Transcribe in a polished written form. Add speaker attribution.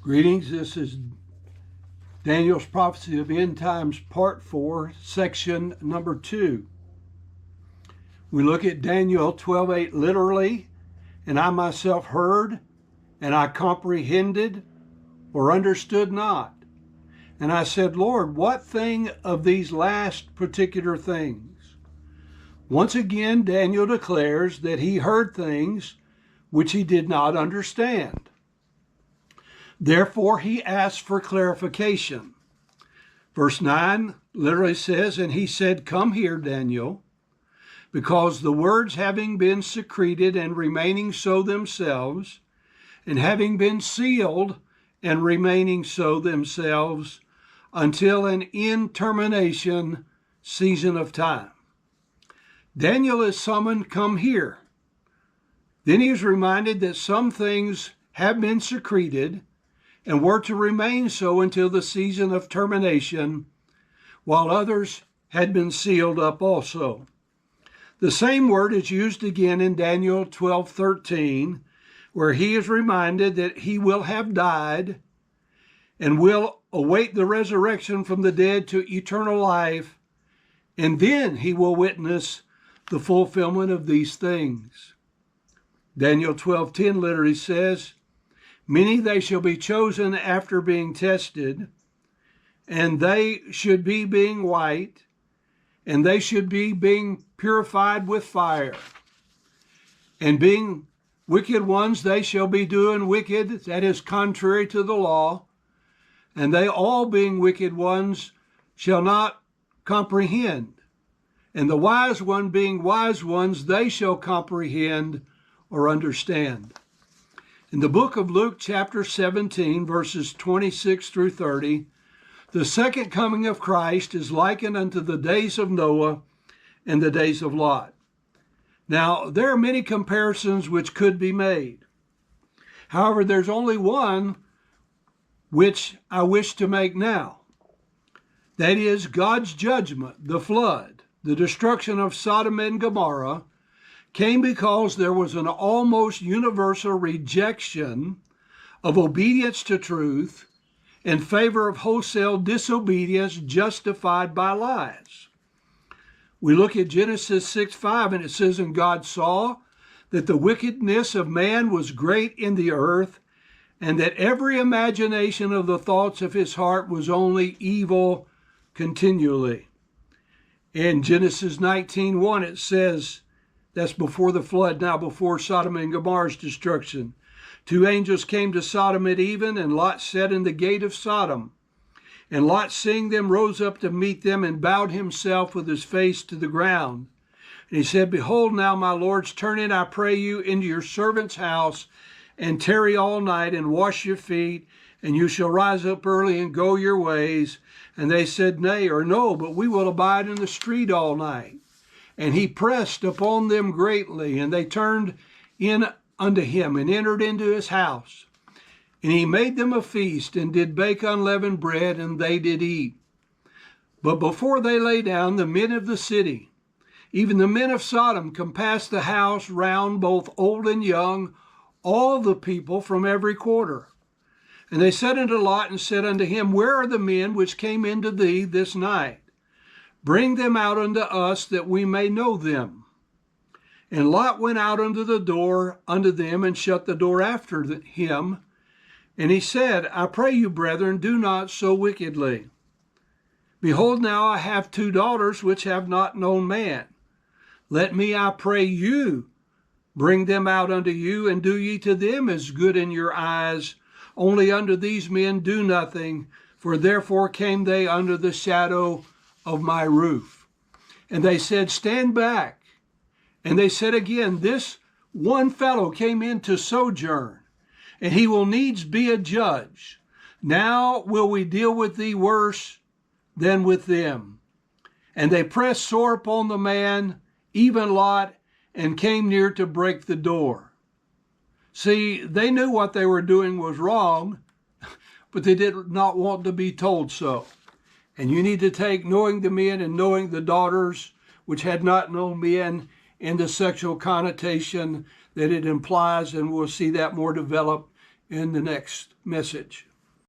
Speaker 1: Greetings, this is Daniel's Prophecy of End Times, Part 4, Section number 2. We look at Daniel 12:8 literally, and I myself heard, and I comprehended, or understood not. And I said, Lord, what thing of these last particular things? Once again, Daniel declares that he heard things which he did not understand. Therefore, he asked for clarification. Verse 9 literally says, and he said, come here, Daniel, because the words having been secreted and remaining so themselves, and having been sealed and remaining so themselves, until an intermination season of time. Daniel is summoned, come here. Then he is reminded that some things have been secreted and were to remain so until the season of termination, while others had been sealed up also. The same word is used again in Daniel 12:13, where he is reminded that he will have died and will await the resurrection from the dead to eternal life, and then he will witness the fulfillment of these things. Daniel 12:10 literally says, many they shall be chosen after being tested, and they should be being white, and they should be being purified with fire. And being wicked ones, they shall be doing wicked, that is contrary to the law, and they all being wicked ones shall not comprehend. And the wise one being wise ones, they shall comprehend or understand. In the book of Luke, chapter 17, verses 26 through 30, the second coming of Christ is likened unto the days of Noah and the days of Lot. Now, there are many comparisons which could be made. However, there's only one which I wish to make now. That is God's judgment, the flood, the destruction of Sodom and Gomorrah, came because there was an almost universal rejection of obedience to truth in favor of wholesale disobedience justified by lies. We look at Genesis 6:5, and it says, and God saw that the wickedness of man was great in the earth, and that every imagination of the thoughts of his heart was only evil continually. In Genesis 19:1, it says, that's before the flood, now before Sodom and Gomorrah's destruction. Two angels came to Sodom at even, and Lot sat in the gate of Sodom. And Lot, seeing them, rose up to meet them, and bowed himself with his face to the ground. And he said, behold, now, my lords, turn in, I pray you, into your servant's house, and tarry all night, and wash your feet, and you shall rise up early and go your ways. And they said, nay, or no, but we will abide in the street all night. And he pressed upon them greatly, and they turned in unto him, and entered into his house. And he made them a feast, and did bake unleavened bread, and they did eat. But before they lay down, the men of the city, even the men of Sodom, compassed the house round, both old and young, all the people from every quarter. And they said unto Lot, and said unto him, where are the men which came into thee this night? Bring them out unto us, that we may know them. And Lot went out unto the door unto them, and shut the door after him. And he said, I pray you, brethren, do not so wickedly. Behold, now I have two daughters which have not known man. Let me, I pray you, bring them out unto you, and do ye to them as good in your eyes. Only unto these men do nothing, for therefore came they under the shadow of my roof. And they said, stand back. And they said again, this one fellow came in to sojourn, and he will needs be a judge. Now will we deal with thee worse than with them. And they pressed sore upon the man, even Lot, and came near to break the door. See, they knew what they were doing was wrong, but they did not want to be told so. And you need to take knowing the men and knowing the daughters, which had not known men, in the sexual connotation that it implies, and we'll see that more developed in the next message.